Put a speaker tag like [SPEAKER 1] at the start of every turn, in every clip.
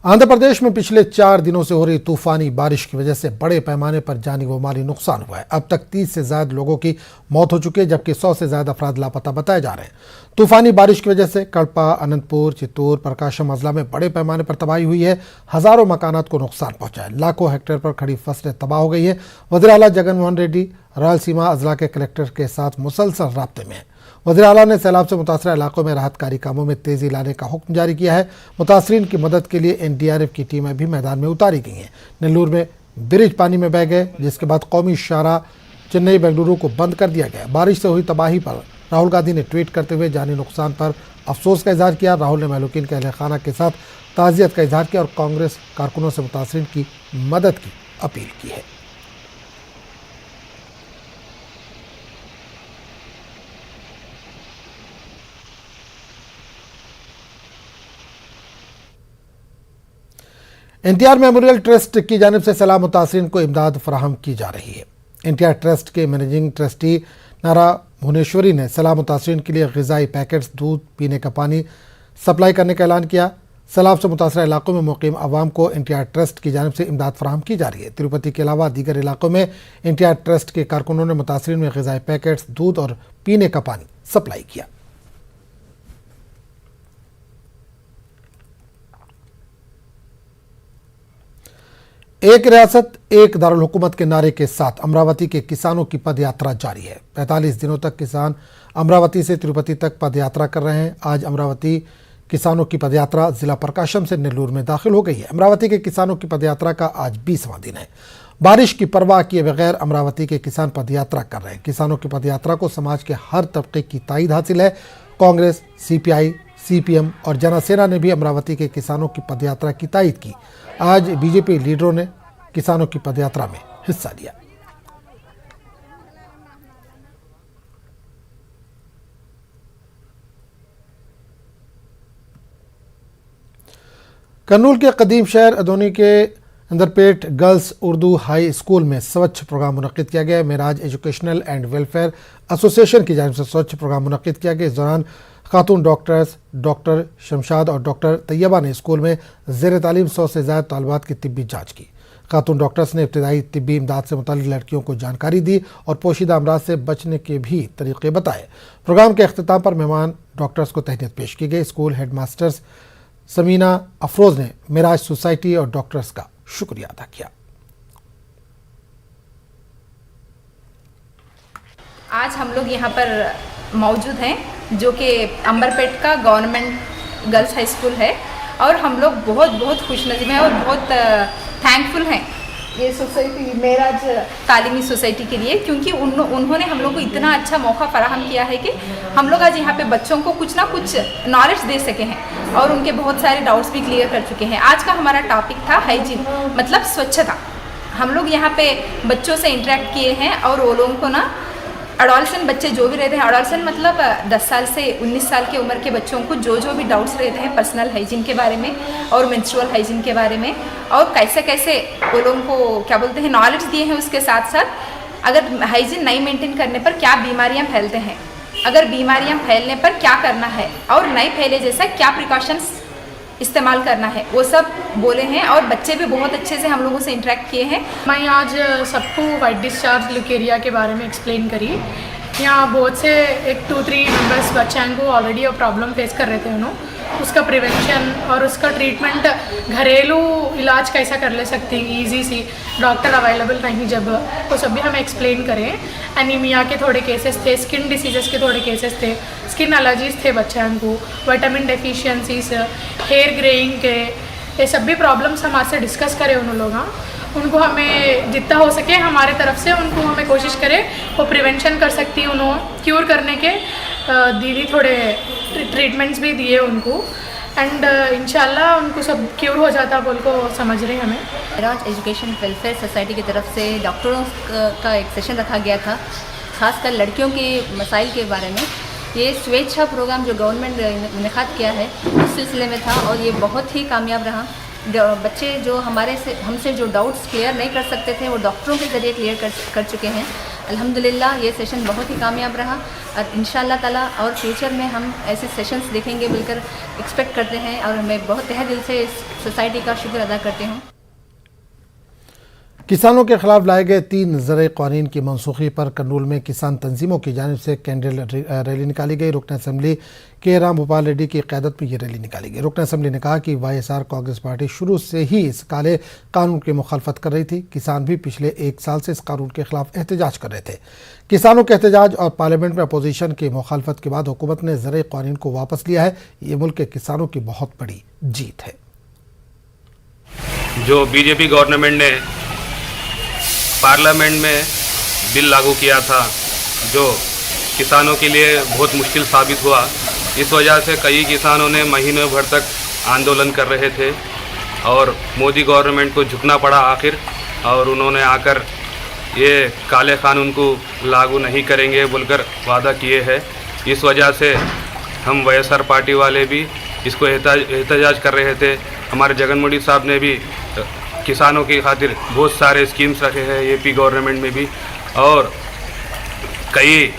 [SPEAKER 1] आंध्र प्रदेश में पिछले 4 दिनों से हो रही तूफानी बारिश की वजह से बड़े पैमाने पर जानी व माली नुकसान हुआ है। अब तक 30 से ज्यादा लोगों की मौत हो चुकी है, जबकि 100 से ज्यादा अफराद लापता बताए जा रहे हैं। तूफानी बारिश की वजह से कड़पा, अनंतपुर, चित्तूर, प्रकाशम अजला में बड़े पैमाने पर तबाही हुई है। हजारों मकानात को नुकसान पहुंचा है। लाखों हेक्टेयर पर खड़ी फसलें तबाह हो गई है। वज़ीर आला जगन मोहन रेड्डी रायलसीमा अजला के कलेक्टर के साथ मुसलसल राब्ते में है। वज़ीर आला ने सैलाब से मुतासरा इलाकों में राहतकारी कामों में तेजी लाने का हुक्म जारी किया है। मुतासरीन की मदद के लिए NDRF की टीमें भी मैदान में उतारी गई हैं। नेल्लूर में ब्रिज पानी में बह गए, जिसके बाद कौमी शाहराह चेन्नई बेंगलुरु को बंद कर दिया गया। बारिश से हुई तबाही पर राहुल गांधी ने ट्वीट करते हुए जानी नुकसान पर अफसोस का इजहार किया। राहुल ने महलूकीन के अहले खाना के साथ ताज़ियत का इजहार किया और कांग्रेस कारकुनों से मुतासरीन की मदद की अपील की है। NTR मेमोरियल ट्रस्ट की जानिब से सैलाब मुतासरीन को इमदाद फराहम की जा रही है। NTR ट्रस्ट के मैनेजिंग ट्रस्टी नारा भुवनेश्वरी ने सैलाब मुतासरीन के लिए ग़िज़ाई पैकेट्स, दूध, पीने का पानी सप्लाई करने का ऐलान किया। सैलाब से मुतासरा इलाकों में मुकीम आवाम को NTR ट्रस्ट की जानिब से इमदाद फराहम की जा रही है। तिरुपति के अलावा दीगर इलाकों में NTR ट्रस्ट के कारकुनों ने मुतासरीन में ग़िज़ाई पैकेट्स, दूध और पीने का पानी सप्लाई किया। एक रियासत एक दारुल हुकूमत के नारे के साथ अमरावती के किसानों की पदयात्रा जारी है। 45 दिनों तक किसान अमरावती से तिरुपति तक पदयात्रा कर रहे हैं। आज अमरावती किसानों की पदयात्रा जिला प्रकाशम से नेल्लूर में दाखिल हो गई है। अमरावती के किसानों की पदयात्रा का आज 20वां दिन है। बारिश की परवाह किए बगैर अमरावती के किसान पदयात्रा कर रहे हैं। किसानों की पदयात्रा को समाज के हर तबके की ताईद हासिल है। कांग्रेस, CPI, CPM और जनसेना ने भी अमरावती के किसानों की पदयात्रा की ताईद की। आज BJP लीडरों ने किसानों की पदयात्रा में हिस्सा लिया। कर्नूल के कदीम शहर अदोनी के अंदरपेट गर्ल्स उर्दू हाई स्कूल में स्वच्छ प्रोग्राम मुनक्किद किया गया। Meraj educational and welfare association की जानिब से स्वच्छ प्रोग्राम मुनक्किद किया गया। इस दौरान खातून डॉक्टर्स डॉक्टर शमशाद और डॉक्टर तैयबा ने स्कूल में ज़ेर तालीम 100 से ज़्यादा तालिबात की तिब्बी जाँच की। खातून डॉक्टर्स ने इब्तदाई तिब्बी इमदाद से मुताल्लिक़ लड़कियों को जानकारी दी और पोशीदा अमराज से बचने के भी तरीक़े बताए। प्रोग्राम के अख्तिताम पर मेहमान डॉक्टर्स को तहनीत पेश की गई। School headmasters Samina Afroz ने मेराज सोसाइटी और डॉक्टर्स का शुक्रिया अदा किया।
[SPEAKER 2] आज हम लोग यहाँ पर मौजूद हैं, जो कि अंबरपेट का गवर्नमेंट गर्ल्स हाई स्कूल है, और हम लोग बहुत खुशनसीब हैं और बहुत थैंकफुल हैं ये सोसाइटी, मेराज तालीमी सोसाइटी के लिए, क्योंकि उन्होंने हम लोग को इतना अच्छा मौका फराहम किया है कि हम लोग आज यहाँ पे बच्चों को कुछ ना कुछ नॉलेज दे सके हैं और उनके बहुत सारे डाउट्स भी क्लियर कर चुके हैं। आज का हमारा टॉपिक था हाइजीन, मतलब स्वच्छता। हम लोग यहाँ पे बच्चों से इंटरेक्ट किए हैं और वो लोगों को ना एडोलसेंट बच्चे जो भी रहते हैं, एडोलसेंट मतलब 10 साल से 19 साल की उम्र के बच्चों को जो भी डाउट्स रहते हैं पर्सनल हाइजीन के बारे में और मेंस्ट्रुअल हाइजीन के बारे में, और कैसे कैसे वो लोगों को क्या बोलते हैं नॉलेज दिए हैं। उसके साथ साथ अगर हाइजीन नहीं मेंटेन करने पर क्या बीमारियां फैलते हैं, अगर बीमारियां फैलने पर क्या करना है और नहीं फैले जैसा क्या प्रिकॉशंस इस्तेमाल करना है, वो सब बोले हैं। और बच्चे भी बहुत अच्छे से हम लोगों से इंटरेक्ट किए हैं।
[SPEAKER 3] मैं आज सबको वाइट डिस्चार्ज ल्यूकेरिया के बारे में एक्सप्लेन करी। यहाँ बहुत से 1-2-3 मेंबर्स बच्चों को ऑलरेडी वो प्रॉब्लम फेस कर रहे थे, उन्होंने उसका प्रिवेंशन और उसका ट्रीटमेंट, घरेलू इलाज कैसा कर ले सकते हैं ईजी सी, डॉक्टर अवेलेबल नहीं जब, वो सब भी हम एक्सप्लेन करें। एनीमिया के थोड़े केसेस थे, स्किन डिसीजेस के थोड़े केसेस थे, स्किन एलर्जीज थे बच्चों को, विटामिन डेफिशिएंसीज, हेयर ग्रेइंग के, ये सब भी प्रॉब्लम्स हम आज से डिस्कस करें उन लोग। उनको हमें जितना हो सके हमारे तरफ से उनको हमें कोशिश करें वो प्रिवेंशन कर सकती है, उन्होंने क्योर करने के दीदी थोड़े ट्रीटमेंट्स भी दिए उनको, एंड इंशाल्लाह उनको सब क्योर हो जाता बोल को समझ रहे हैं हमें।
[SPEAKER 4] मेराज एजुकेशन वेलफेयर सोसाइटी की तरफ से डॉक्टरों का एक सेशन रखा गया था, खासकर लड़कियों के मसाइल के बारे में। ये स्वेच्छा प्रोग्राम जो गवर्नमेंट ने इनेकाद किया है उस सिलसिले में था और ये बहुत ही कामयाब रहा। बच्चे जो हमसे जो डाउट्स क्लियर नहीं कर सकते थे वो डॉक्टरों के ज़रिए क्लियर कर चुके हैं। अल्हम्दुलिल्लाह ये सेशन बहुत ही कामयाब रहा और इंशाअल्लाह ताला और फ्यूचर में हम ऐसे सेशंस देखेंगे मिलकर एक्सपेक्ट करते हैं और मैं बहुत तहे दिल से इस सोसाइटी का शुक्र अदा करती हूँ।
[SPEAKER 1] किसानों के खिलाफ लाए गए 3 ज़रई क़वानीन की मनसूखी पर कर्नूल में किसान तंजीमों की जानिब से कैंडल रैली निकाली गई। रुकन असम्बली के राम भूपाल रेड्डी की क़यादत में ये रैली निकाली गई। रुकन असम्बली ने कहा कि YSR कांग्रेस पार्टी शुरू से ही इस काले कानून की मुखालफत कर रही थी। किसान भी पिछले 1 साल से इस कानून के खिलाफ एहतजाज कर रहे थे। किसानों के एहतजाज और पार्लियामेंट में अपोजिशन की मुखालफत के बाद हुकूमत ने ज़रई क़वानीन को वापस लिया है। ये मुल्क के किसानों की बहुत बड़ी जीत है।
[SPEAKER 5] जो बीजेपी गवर्नमेंट ने पार्लियामेंट में बिल लागू किया था जो किसानों के लिए बहुत मुश्किल साबित हुआ, इस वजह से कई किसानों ने महीनों भर तक आंदोलन कर रहे थे और मोदी गवर्नमेंट को झुकना पड़ा आखिर, और उन्होंने आकर ये काले कानून को लागू नहीं करेंगे बोलकर वादा किए हैं। इस वजह से हम YSR पार्टी वाले भी इसको एहतजाज कर रहे थे। हमारे जगनमोहन साहब ने भी किसानों की खातिर बहुत सारे स्कीम्स रखे हैं AP गवर्नमेंट में भी, और कई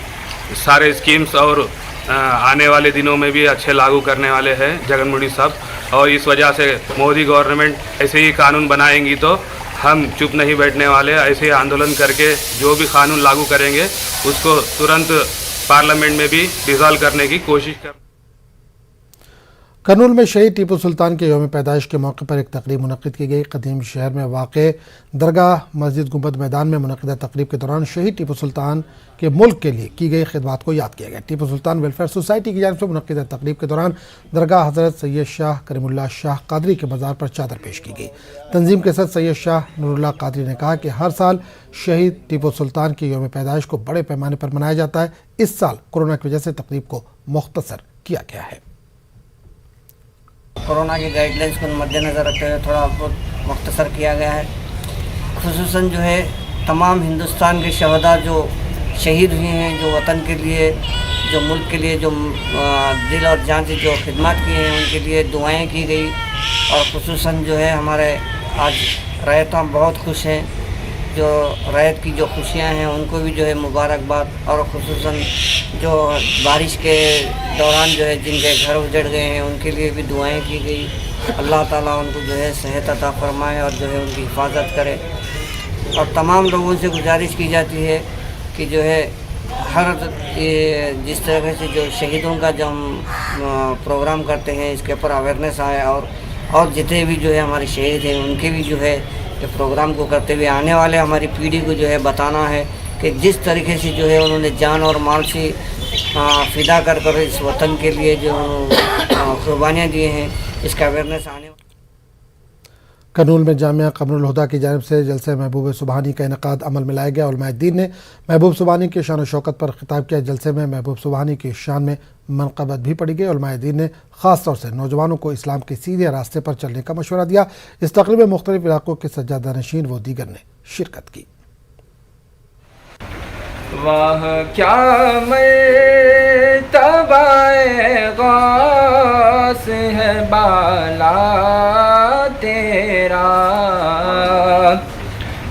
[SPEAKER 5] सारे स्कीम्स और आने वाले दिनों में भी अच्छे लागू करने वाले हैं जगनमोहन साहब। और इस वजह से मोदी गवर्नमेंट ऐसे ही कानून बनाएंगी तो हम चुप नहीं बैठने वाले, ऐसे ही आंदोलन करके जो भी कानून लागू करेंगे उसको तुरंत पार्लियामेंट में भी डिसॉल्व करने की कोशिश कर।
[SPEAKER 1] कर्नूल में शहीद टीपू सुल्तान के यौम पैदाइश के मौके पर एक तकरीब मुनक़्क़िद की गई। कदीम शहर में वाक़ दरगाह मस्जिद गुंबद मैदान में मुनक़्क़िदा तकरीब के दौरान शहीद टीपू सुल्तान के मुल्क के लिए की गई खिदमत को याद किया गया। टीपू सुल्तान वेलफेयर सोसाइटी की जानिब से मुनक़्क़िदा तकरीब के दौरान दरगाह हज़रत सैयद शाह करीमुल्लाह शाह कादरी के मज़ार पर चादर पेश की गई। तंजीम के सदर सैयद शाह नूरुल्लाह कादरी ने कहा कि हर साल शहीद टीपू सुल्तान के यौम पैदाइश को बड़े पैमाने पर मनाया जाता है। इस साल कोरोना की वजह से तकरीब को मुख्तसर किया गया है।
[SPEAKER 6] कोरोना की गाइडलाइंस को मद्देनज़र रखते हुए थोड़ा बहुत मुख्तसर किया गया है। खुसूसन जो है तमाम हिंदुस्तान के शहदा जो शहीद हुए हैं, जो वतन के लिए, जो मुल्क के लिए, जो दिल और जान से जो खिदमत की हैं, उनके लिए दुआएं की गई। और खुसूसन जो है हमारे आज रैयत बहुत खुश हैं। जो रैयत की जो खुशियां हैं उनको भी जो है मुबारकबाद। और खुसूसन जो बारिश के दौरान जो है जिनके घर उजड़ गए हैं उनके लिए भी दुआएं की गई। अल्लाह ताला उनको जो है सेहत अता फरमाए और जो है उनकी हिफाजत करे। और तमाम लोगों से गुजारिश की जाती है कि जो है हर जिस तरह से जो शहीदों का जो हम प्रोग्राम करते हैं इसके ऊपर अवेयरनेस आए, और जितने भी जो है हमारे शहीद हैं उनके भी जो है ये प्रोग्राम को करते हुए आने वाले हमारी पीढ़ी को जो है बताना है कि जिस तरीके से जो है उन्होंने जान और माल से फ़िदा कर इस वतन के लिए जो कुर्बानियाँ दिए हैं, इसका अवेयरनेस आने।
[SPEAKER 1] कर्नूल में जामिया कमरुल हुदा की जानिब से जलसे महबूब सुबहानी का इनकाद अमल में लाया गया। उलमाए दीन ने महबूब सुबहानी के शान शौकत पर खिताब किया। जलसे में महबूब सुबहानी की शान में मनक़बत भी पड़ी गई। उलमाए दीन ने ख़ास तौर से नौजवानों को इस्लाम के सीधे रास्ते पर चलने का मशवरा दिया। इस तकरीब में मुख्तलिफ इलाकों के सज्जादा नशीन व दीगर ने शिरकत की।
[SPEAKER 7] वाह क्या मर्तबाए गौस है बाला तेरा,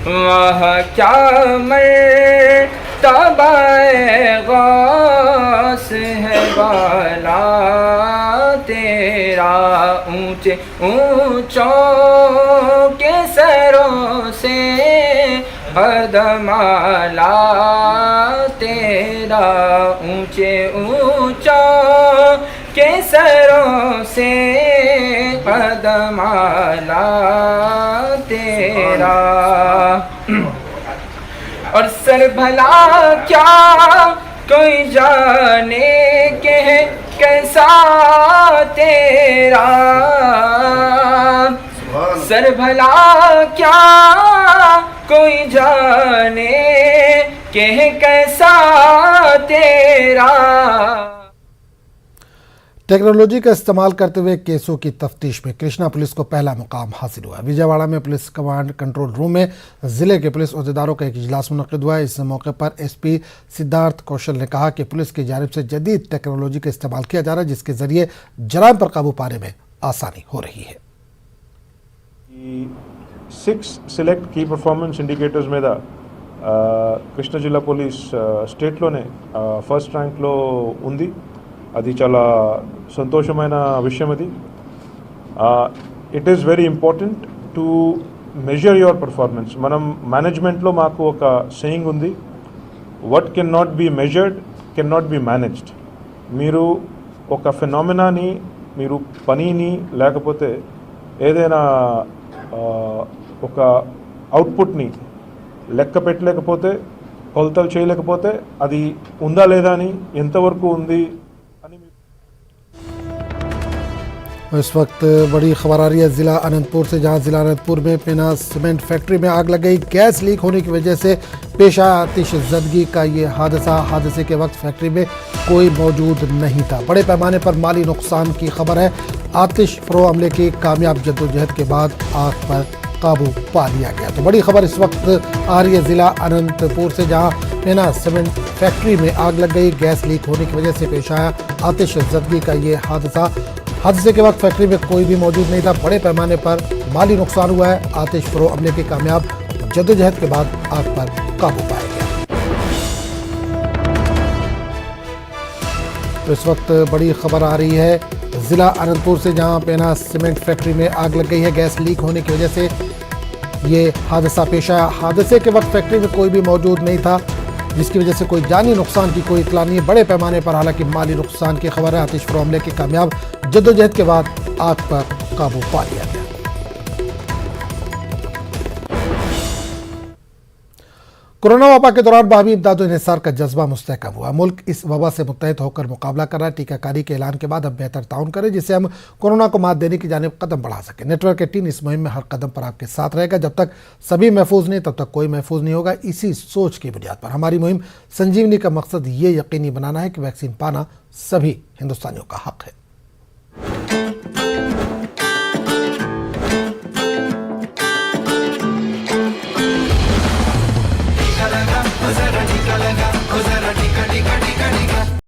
[SPEAKER 7] वाह क्या मर्तबाए गौस है बाला तेरा। ऊंचे ऊंचों के सरों से हदमाला तेरा, ऊंचे ऊंचों के सरों से हदमाला तेरा। और सर भला क्या कोई जाने के कैसा तेरा, सर भला क्या कोई जाने के कैसा तेरा।
[SPEAKER 1] टेक्नोलॉजी का इस्तेमाल करते हुए केसों की तफ्तीश में कृष्णा पुलिस को पहला मुकाम हासिल हुआ। विजयवाड़ा में पुलिस कमांड कंट्रोल रूम में जिले के पुलिस अहदेदारों का एक इजलास मुनक़्क़िद हुआ। इस मौके पर SP सिद्धार्थ कौशल ने कहा कि पुलिस की जानिब से जदीद टेक्नोलॉजी का इस्तेमाल किया जा रहा है जिसके ज़रिए जराइम पर काबू पाने में आसानी हो रही है।
[SPEAKER 8] ఈ 6 సెలెక్ట్ కీ పర్ఫార్మెన్స్ ఇండికేటర్స్ మీద కృష్ణా జిల్లా పోలీస్ స్టేట్లోనే ఫస్ట్ ర్యాంక్లో ఉంది. అది చాలా సంతోషమైన విషయం. అది it is very important to measure your performance. మనం మేనేజ్మెంట్లో మాకు ఒక సేయింగ్ ఉంది, what can not be measured can not be managed. మీరు ఒక ఫెనామినాని, మీరు పనిని, లేకపోతే ఏదైనా ఒక అవుట్పుట్ని లెక్క పెట్టలేకపోతే, కొలతలు చేయలేకపోతే అది ఉందా లేదా అని, ఎంతవరకు ఉంది అని.
[SPEAKER 1] इस वक्त बड़ी खबर आ रही है ज़िला अनंतपुर से, जहां ज़िला अनंतपुर में पेना सीमेंट फैक्ट्री में आग लग गई। गैस लीक होने की वजह से पेश आया आतिश ज़दगी का ये हादसे के वक्त फैक्ट्री में कोई मौजूद नहीं था। बड़े पैमाने पर माली नुकसान की खबर है। आतिश फ़रो हमले की कामयाब जद्दोजहद के बाद आग पर काबू पा लिया गया। तो बड़ी खबर इस वक्त आ रही है ज़िला अनंतपुर से, जहां पेना सीमेंट फैक्ट्री में आग लग गई। गैस लीक होने की वजह से पेश आया आतिश ज़दगी का ये हादसे के वक्त फैक्ट्री में कोई भी मौजूद नहीं था। बड़े पैमाने पर माली नुकसान हुआ है। आतिश फ़रो हमले की कामयाब जद्दोजहद के बाद आग पर काबू पाया गया। तो इस वक्त बड़ी खबर आ रही है ज़िला अनंतपुर से, जहां पेना सीमेंट फैक्ट्री में आग लग गई है। गैस लीक होने की वजह से ये हादसा पेश आया। हादसे के वक्त फैक्ट्री में कोई भी मौजूद नहीं था, जिसकी वजह से कोई जानी नुकसान की कोई इतला नहीं है। बड़े पैमाने पर हालांकि माली नुकसान की खबर है। आतिश फ़रो हमले की कामयाब जद्दोजहद के बाद आग पर काबू पा लिया गया। कोरोना वबा के दौरान बाहमी इमदाद और इंहिसार का जज्बा मुस्तहकम हुआ। मुल्क इस वबा से मुत्तहिद होकर मुकाबला कर रहा है। टीकाकारी के ऐलान के बाद हम बेहतर ताउन करें, जिससे हम कोरोना को मात देने की जानिब कदम बढ़ा सकें। नेटवर्क 18 इस मुहिम में हर कदम पर आपके साथ रहेगा। जब तक सभी महफूज नहीं, तब तक कोई महफूज नहीं होगा। इसी सोच की बुनियाद पर हमारी मुहिम संजीवनी का मकसद ये यकीनी बनाना है कि वैक्सीन पाना सभी हिंदुस्तानियों का हक है।